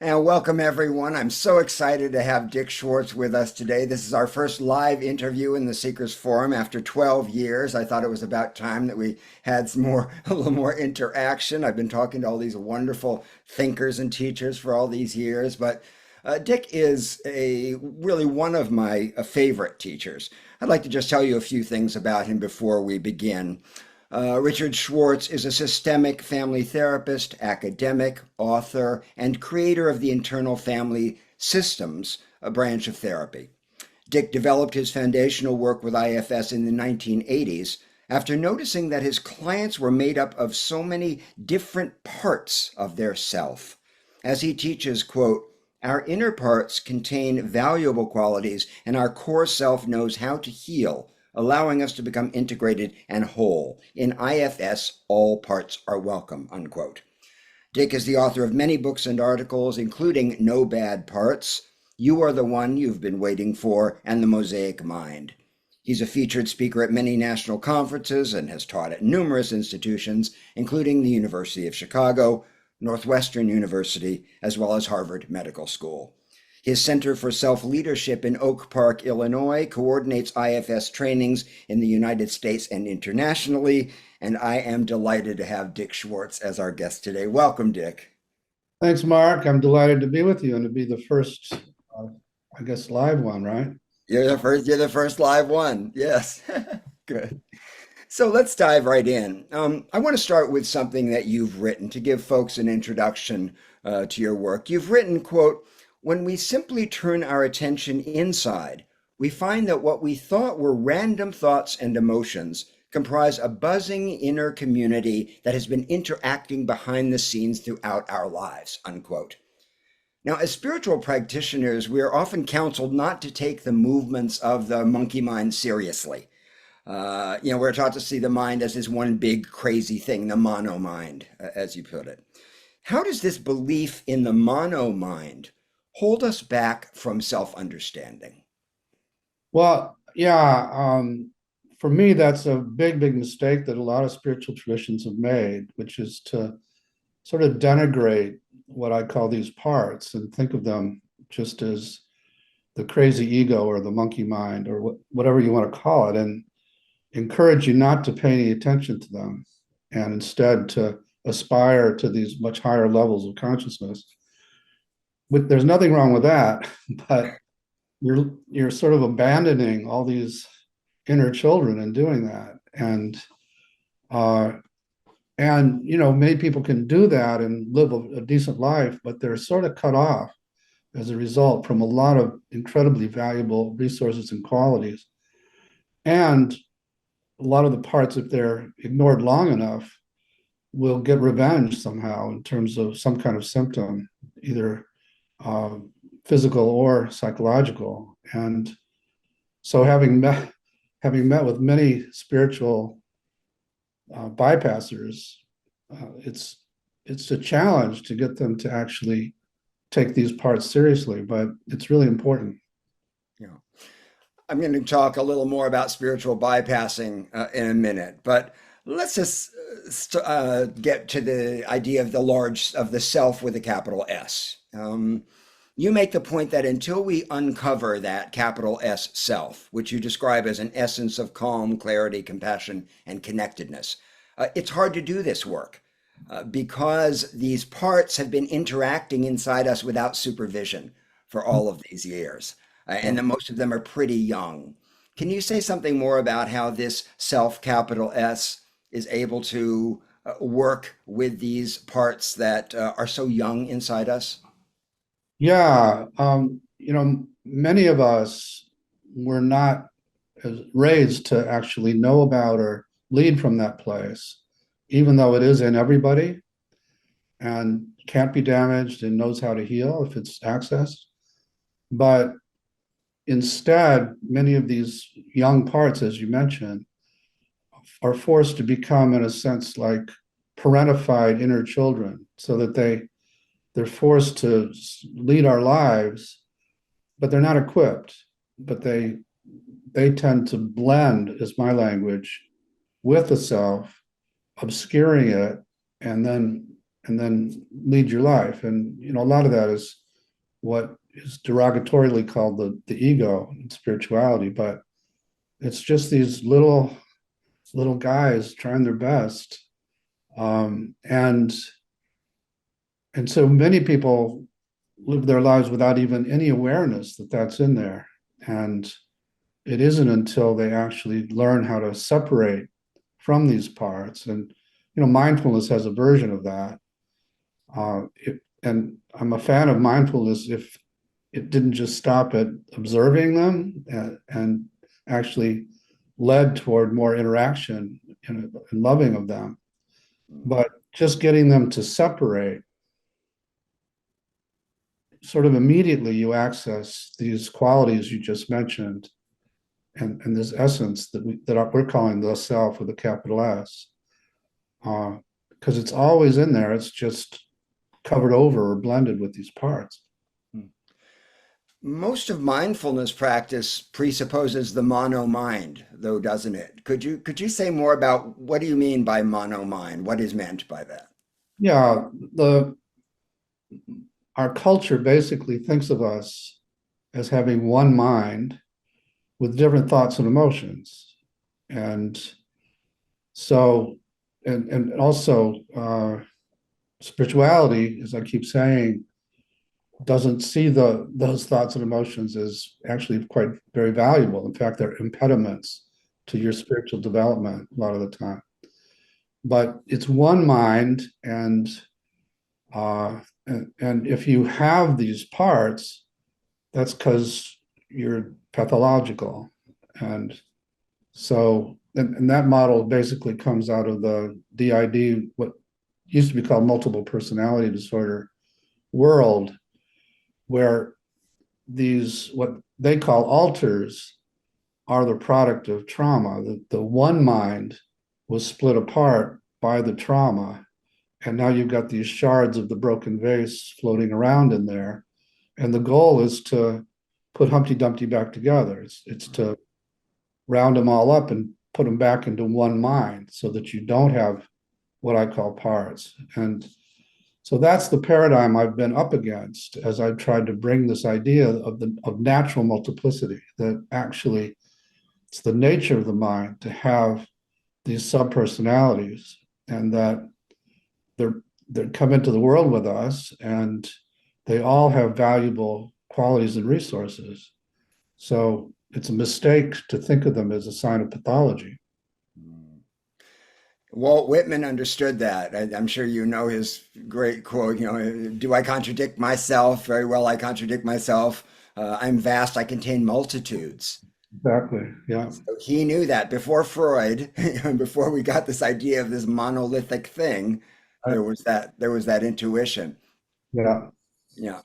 And welcome everyone. I'm so excited to have Dick Schwartz with us today. This is our first live interview in the Seekers Forum after 12 years. I thought it was about time that we had a little more interaction. I've been talking to all these wonderful thinkers and teachers for all these years, but Dick is really one of my favorite teachers. I'd like to just tell you a few things about him before we begin. Richard Schwartz is a systemic family therapist, academic, author, and creator of the internal family systems, a branch of therapy. Dick developed his foundational work with IFS in the 1980s after noticing that his clients were made up of so many different parts of their self. As he teaches, quote, our inner parts contain valuable qualities, and our core self knows how to heal, allowing us to become integrated and whole. In IFS, all parts are welcome, unquote. Dick is the author of many books and articles, including No Bad Parts, You Are the One You've Been Waiting For, and The Mosaic Mind. He's a featured speaker at many national conferences and has taught at numerous institutions, including the University of Chicago, Northwestern University, as well as Harvard Medical School. His Center for Self-Leadership in Oak Park, Illinois, coordinates IFS trainings in the United States and internationally, and I am delighted to have Dick Schwartz as our guest today. Welcome, Dick. Thanks, Mark. I'm delighted to be with you and to be the first, I guess, live one, right? You're the first live one. Yes. Good. So let's dive right in. I want to start with something that you've written to give folks an introduction to your work. You've written, quote, when we simply turn our attention inside, we find that what we thought were random thoughts and emotions comprise a buzzing inner community that has been interacting behind the scenes throughout our lives, unquote. Now, as spiritual practitioners, we are often counseled not to take the movements of the monkey mind seriously. We're taught to see the mind as this one big crazy thing, the mono mind, as you put it. How does this belief in the mono mind hold us back from self-understanding? Well, yeah, for me, that's a big, big mistake that a lot of spiritual traditions have made, which is to sort of denigrate what I call these parts and think of them just as the crazy ego or the monkey mind or whatever you want to call it, and encourage you not to pay any attention to them and instead to aspire to these much higher levels of consciousness. There's nothing wrong with that, but you're sort of abandoning all these inner children in doing that. Uh, many people can do that and live a decent life, but they're sort of cut off as a result from a lot of incredibly valuable resources and qualities. And a lot of the parts, if they're ignored long enough, will get revenge somehow in terms of some kind of symptom, either uh, physical or psychological. And so, having met with many spiritual bypassers, it's a challenge to get them to actually take these parts seriously, but it's really important. Yeah. I'm going to talk a little more about spiritual bypassing in a minute, but let's just get to the idea of the self with a capital S. You make the point that until we uncover that capital S self, which you describe as an essence of calm, clarity, compassion, and connectedness, it's hard to do this work because these parts have been interacting inside us without supervision for all of these years, and that most of them are pretty young. Can you say something more about how this self, capital S, is able to work with these parts that are so young inside us? Yeah, many of us were not raised to actually know about or lead from that place, even though it is in everybody and can't be damaged and knows how to heal if it's accessed. But instead, many of these young parts, as you mentioned, are forced to become, in a sense, like parentified inner children, so that they're forced to lead our lives, but they're not equipped. But they tend to blend, is my language, with the self, obscuring it, and then and then lead your life. And a lot of that is what is derogatorily called the ego in spirituality, but it's just these little guys trying their best. And so many people live their lives without even any awareness that that's in there. And it isn't until they actually learn how to separate from these parts. And mindfulness has a version of that. And I'm a fan of mindfulness if it didn't just stop at observing them and actually led toward more interaction and loving of them. But just getting them to separate, sort of immediately you access these qualities you just mentioned, and this essence that we're calling the self with a capital S, because it's always in there. It's just covered over or blended with these parts. Most of mindfulness practice presupposes the mono mind, though, doesn't it? Could you say more about what do you mean by mono mind? What is meant by that? Yeah, our culture basically thinks of us as having one mind with different thoughts and emotions. And so, and also spirituality, as I keep saying, doesn't see those thoughts and emotions as actually quite very valuable. In fact, they're impediments to your spiritual development a lot of the time. But it's one mind, and if you have these parts, that's because you're pathological. And so, and that model basically comes out of the DID, what used to be called multiple personality disorder world, where these, what they call alters, are the product of trauma. The one mind was split apart by the trauma. And now you've got these shards of the broken vase floating around in there. And the goal is to put Humpty Dumpty back together. It's to round them all up and put them back into one mind so that you don't have what I call parts. And so that's the paradigm I've been up against as I've tried to bring this idea of natural multiplicity, that actually it's the nature of the mind to have these subpersonalities, and that they come into the world with us, and they all have valuable qualities and resources. So it's a mistake to think of them as a sign of pathology. Walt Whitman understood that. I'm sure you know his great quote, do I contradict myself? Very well, I contradict myself. I'm vast, I contain multitudes. Exactly. Yeah. So he knew that before Freud, before we got this idea of this monolithic thing, I, there was that intuition. yeah. Yeah.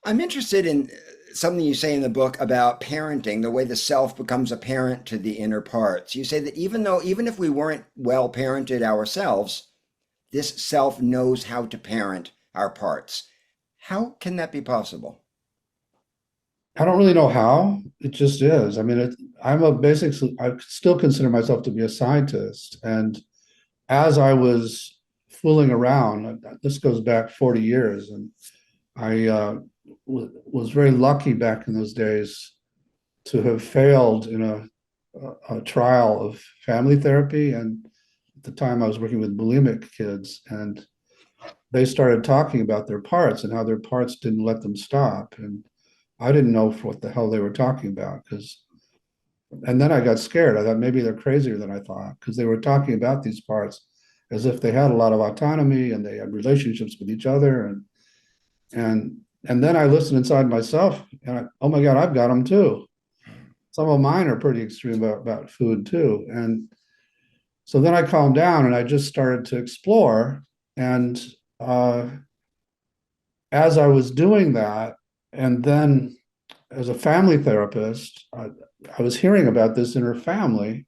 I'm interested in something you say in the book about parenting, the way the self becomes a parent to the inner parts. You say that even if we weren't well parented ourselves, this self knows how to parent our parts. How can that be possible? I don't really know how. It just is. I mean, I still consider myself to be a scientist. And as I was fooling around, this goes back 40 years, and I was very lucky back in those days to have failed in a trial of family therapy. And at the time, I was working with bulimic kids, and they started talking about their parts and how their parts didn't let them stop. And I didn't know what the hell they were talking about, and then I got scared. I thought maybe they're crazier than I thought, because they were talking about these parts as if they had a lot of autonomy and they had relationships with each other. And then I listened inside myself, and oh my God, I've got them too. Some of mine are pretty extreme about food too. And so then I calmed down and I just started to explore. And uh, as I was doing that, and then as a family therapist, I was hearing about this in her family.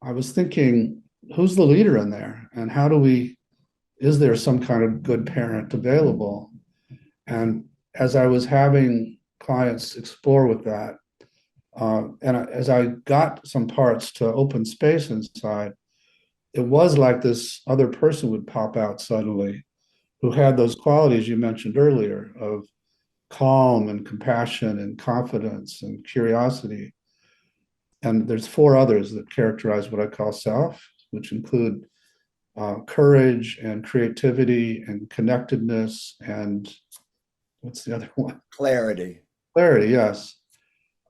I was thinking, who's the leader in there? And is there some kind of good parent available? And as I was having clients explore with that, as I got some parts to open space inside, it was like this other person would pop out suddenly. who had those qualities you mentioned earlier of calm and compassion and confidence and curiosity. And there's four others that characterize what I call self, which include courage and creativity and connectedness and what's the other one? Clarity. Clarity, yes.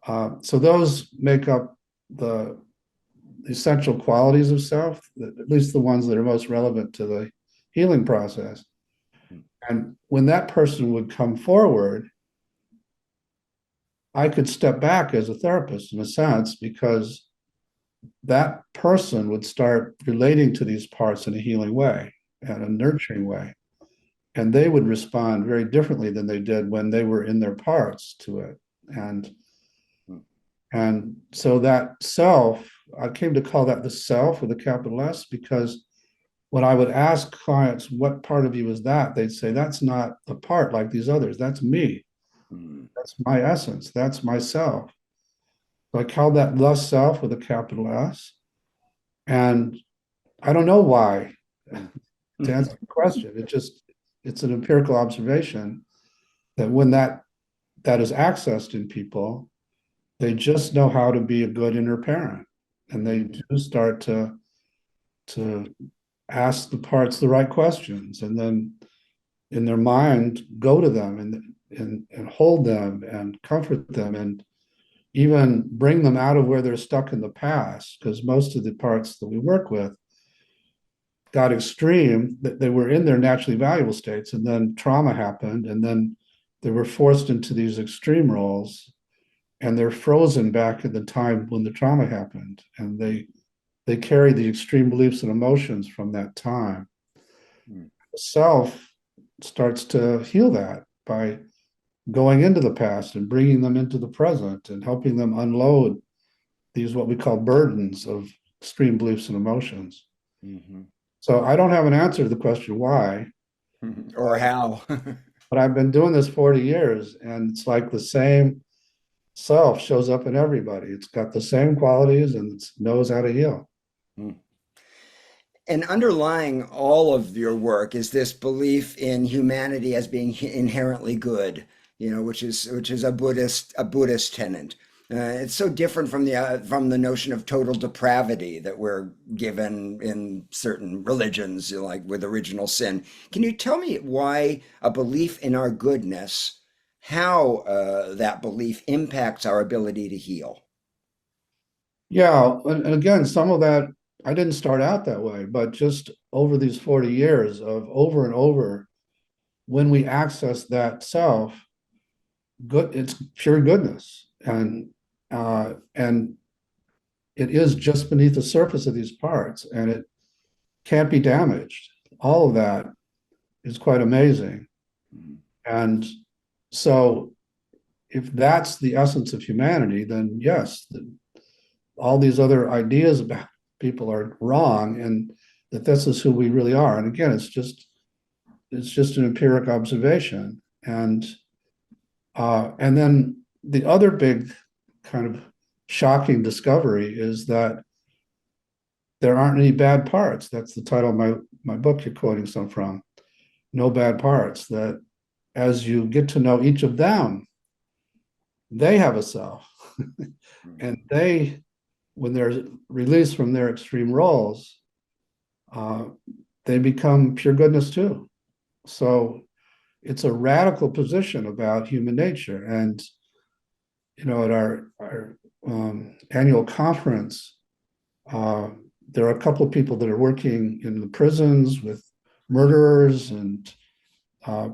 So those make up the essential qualities of self, at least the ones that are most relevant to the healing process. And when that person would come forward, I could step back as a therapist in a sense, because that person would start relating to these parts in a healing way and a nurturing way. And they would respond very differently than they did when they were in their parts to it. And so that self, I came to call that the self with a capital S, because when I would ask clients, what part of you is that? They'd say, that's not a part like these others. That's me. That's my essence. That's myself. So I called that the self with a capital S. And I don't know why, to answer the question. It's an empirical observation that when that is accessed in people, they just know how to be a good inner parent. And they do start to ask the parts the right questions, and then in their mind go to them and hold them and comfort them, and even bring them out of where they're stuck in the past, because most of the parts that we work with got extreme, that they were in their naturally valuable states, and then trauma happened, and then they were forced into these extreme roles, and they're frozen back at the time when the trauma happened, and they carry the extreme beliefs and emotions from that time. The self starts to heal that by going into the past and bringing them into the present and helping them unload these what we call burdens of extreme beliefs and emotions. So I don't have an answer to the question why Or how. but I've been doing this 40 years, and it's like the same self shows up in everybody. It's got the same qualities and it knows how to heal. And underlying all of your work is this belief in humanity as being inherently good, which is a Buddhist tenet. It's so different from the notion of total depravity that we're given in certain religions, like with original sin. Can you tell me why a belief in our goodness, how that belief impacts our ability to heal? Yeah, and again, some of that I didn't start out that way, but just over these 40 years of over and over, when we access that self, good, it's pure goodness, and it is just beneath the surface of these parts, and it can't be damaged. All of that is quite amazing. And so, if that's the essence of humanity, then yes, all these other ideas about people are wrong, and that this is who we really are. And again, it's just an empiric observation. And then the other big kind of shocking discovery is that there aren't any bad parts. That's the title of my book you're quoting some from. No bad parts. That as you get to know each of them, they have a self. And they, when they're released from their extreme roles, they become pure goodness too. So it's a radical position about human nature. And at our annual conference, there are a couple of people that are working in the prisons with murderers and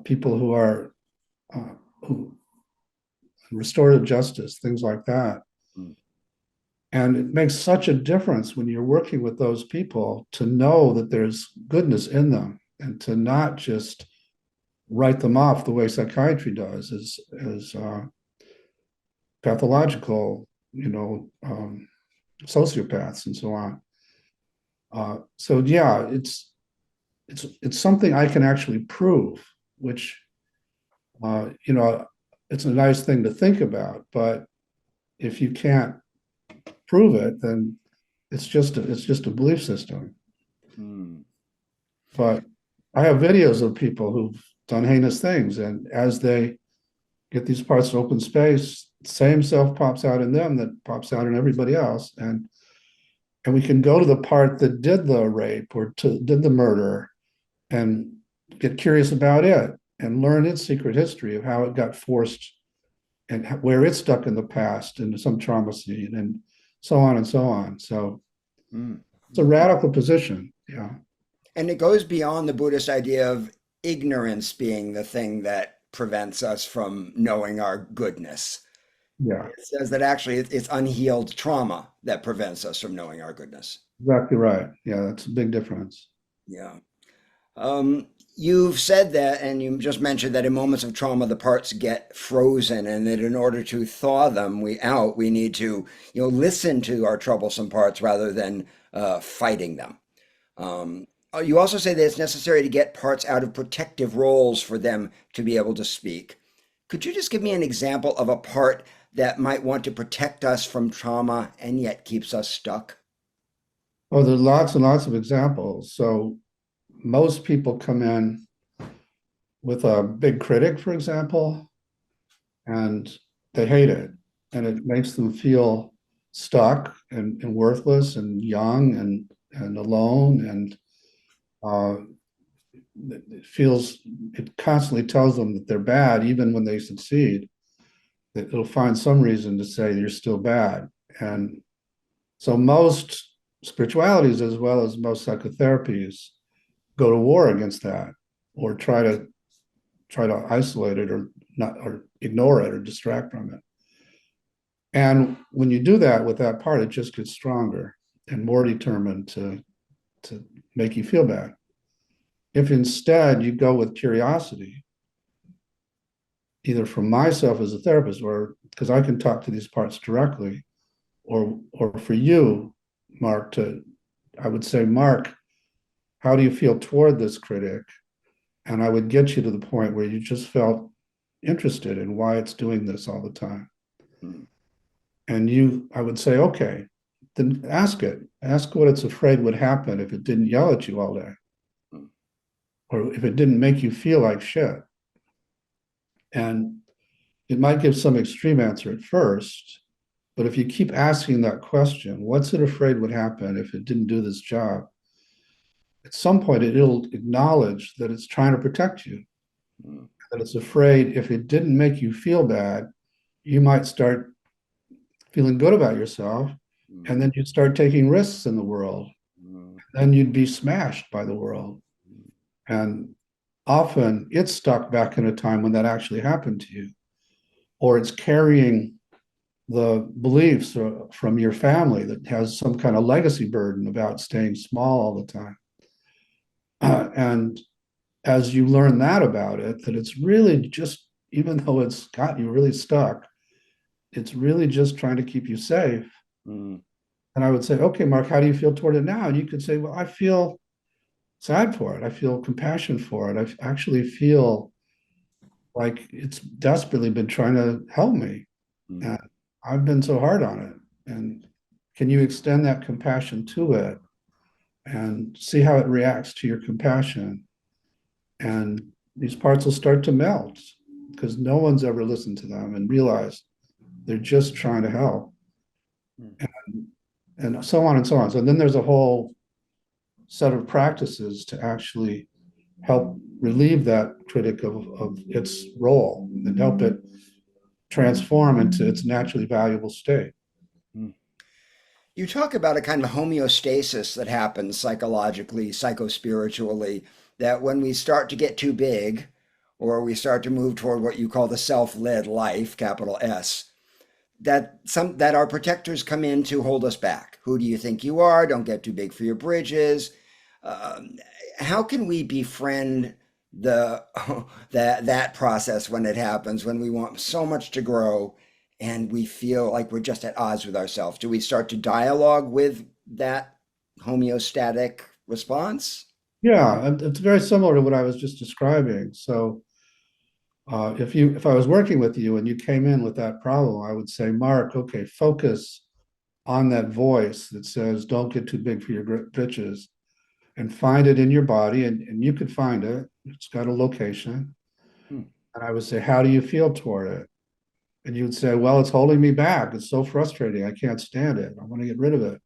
people who are who restorative justice, things like that. And it makes such a difference when you're working with those people to know that there's goodness in them, and to not just write them off the way psychiatry does as pathological, sociopaths and so on. So yeah, it's something I can actually prove, which it's a nice thing to think about, but if you can't prove it, then it's just a belief system. But I have videos of people who've done heinous things, and as they get these parts of open space, same self pops out in them that pops out in everybody else, and we can go to the part that did the rape or did the murder and get curious about it and learn its secret history of how it got forced and where it's stuck in the past and some trauma scene and so on and so on. So Mm. it's a radical position. Yeah. And it goes beyond the Buddhist idea of ignorance being the thing that prevents us from knowing our goodness. Yeah. It says that actually it's unhealed trauma that prevents us from knowing our goodness. Exactly right. Yeah, that's a big difference. Yeah. You've said that, and you just mentioned that in moments of trauma, the parts get frozen, and that in order to thaw them, we need to, listen to our troublesome parts rather than fighting them. You also say that it's necessary to get parts out of protective roles for them to be able to speak. Could you just give me an example of a part that might want to protect us from trauma and yet keeps us stuck? Oh, there's lots and lots of examples. So most people come in with a big critic, for example, and they hate it. And it makes them feel stuck and worthless and young and alone. And uh, it constantly tells them that they're bad, even when they succeed. That it'll find some reason to say you're still bad. And so most spiritualities, as well as most psychotherapies, go to war against that or try to isolate it or not or ignore it or distract from it. And when you do that with that part, it just gets stronger and more determined to make you feel bad. If instead you go with curiosity, either from myself as a therapist or because I can talk to these parts directly, or for you, Mark, I would say, Mark, how do you feel toward this critic? And I would get you to the point where you just felt interested in why it's doing this all the time. Mm. And I would say, okay, then ask it. Ask what it's afraid would happen if it didn't yell at you all day, Mm. or if it didn't make you feel like shit. And it might give some extreme answer at first, but if you keep asking that question, what's it afraid would happen if it didn't do this job? At some point, it'll acknowledge that it's trying to protect you, Mm. that it's afraid if it didn't make you feel bad, you might start feeling good about yourself. And Mm. then you'd start taking risks in the world. Mm. Then you'd be smashed by the world. And often it's stuck back in a time when that actually happened to you, or it's carrying the beliefs from your family that has some kind of legacy burden about staying small all the time. And as you learn that about it, that it's really just, even though it's got you really stuck, it's really just trying to keep you safe. Mm. And I would say, okay, Mark, how do you feel toward it now? And you could say, well, I feel sad for it. I feel compassion for it. I actually feel like it's desperately been trying to help me. Mm. And I've been so hard on it. And can you extend that compassion to it and see how it reacts to your compassion? And these parts will start to melt because no one's ever listened to them and realized they're just trying to help. Mm. And so on and so on. So then there's a whole set of practices to actually help relieve that critic of its role and help it transform into its naturally valuable state. Mm. You talk about a kind of homeostasis that happens psychologically, psychospiritually, that when we start to get too big, or we start to move toward what you call the self-led life, capital S, that our protectors come in to hold us back. Who do you think you are? Don't get too big for your bridges. Um, how can we befriend the that process when it happens, when we want so much to grow and we feel like we're just at odds with ourselves? Do we start to dialogue with that homeostatic response? Yeah, and it's very similar to what I was just describing. So if I was working with you and you came in with that problem, I would say, Mark, okay, focus on that voice that says, "Don't get too big for your britches," and find it in your body, and you could find it. It's got a location. Hmm. And I would say, how do you feel toward it? And you'd say, well, it's holding me back. It's so frustrating. I can't stand it. I want to get rid of it.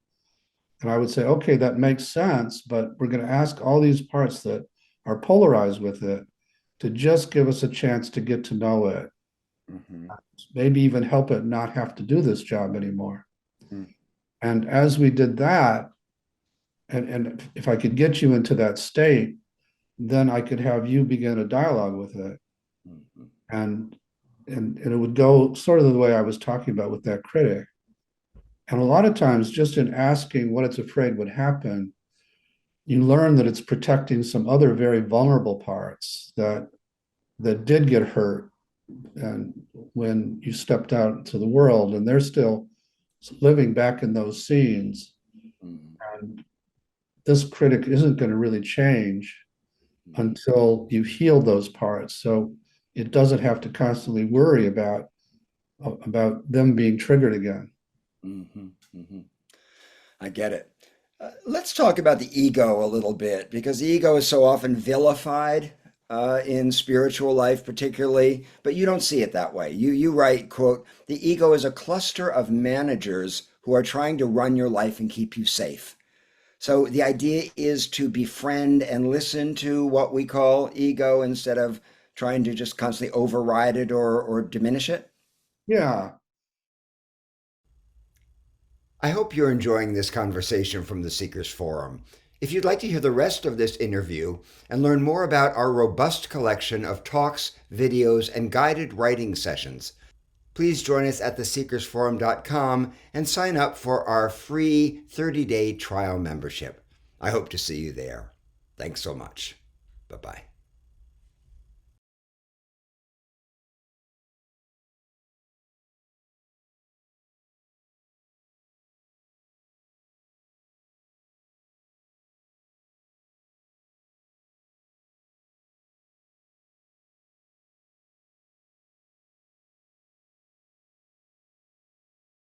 And I would say, okay, that makes sense, but we're going to ask all these parts that are polarized with it to just give us a chance to get to know it. Mm-hmm. Maybe even help it not have to do this job anymore. Hmm. And as we did that, and if I could get you into that state, then I could have you begin a dialogue with it. Mm-hmm. And and it would go sort of the way I was talking about with that critic. And a lot of times, just in asking what it's afraid would happen, you learn that it's protecting some other very vulnerable parts that did get hurt and when you stepped out into the world, and they're still living back in those scenes. Mm-hmm. And this critic isn't going to really change Mm-hmm. until you heal those parts. So it doesn't have to constantly worry about them being triggered again. Mm-hmm. Mm-hmm. I get it. Let's talk about the ego a little bit because the ego is so often vilified in spiritual life, particularly, but you don't see it that way. You write, quote, "The ego is a cluster of managers who are trying to run your life and keep you safe." So the idea is to befriend and listen to what we call ego instead of trying to just constantly override it or diminish it. Yeah. I hope you're enjoying this conversation from the Seekers Forum. If you'd like to hear the rest of this interview and learn more about our robust collection of talks, videos, and guided writing sessions, please join us at theseekersforum.com and sign up for our free 30-day trial membership. I hope to see you there. Thanks so much. Bye-bye.